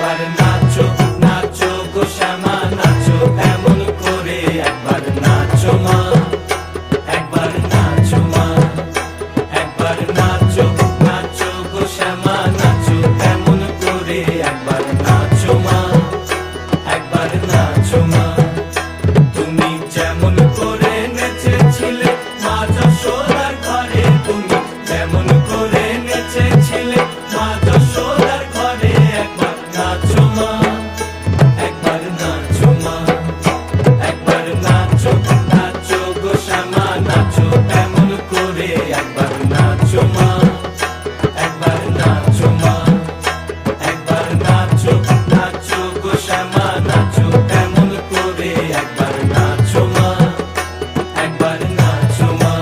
একবার নাচো নাচো গো শ্যামা নাচো এমন করে একবার নাচো মা একবার নাচো মা একবার নাচো নাচো গো শ্যামা নাচো এমন করে একবার নাচো মা একবার নাচো মা তুমি যেমন করে নেচেছিলে মা যশোদার ঘরে তুমি যেমন করে নেচেছিলে মা যশোদার ঘরে একবার নাচো মা একবার নাচো মা একবার নাচো নাচো গো শ্যামা নাচো এমন করে একবার নাচো মা একবার নাচো মা একবার নাচো নাচো গো শ্যামা নাচো এমন করে একবার নাচো মা একবার নাচো মা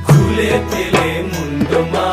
খুলে পেলে মুন্ড মা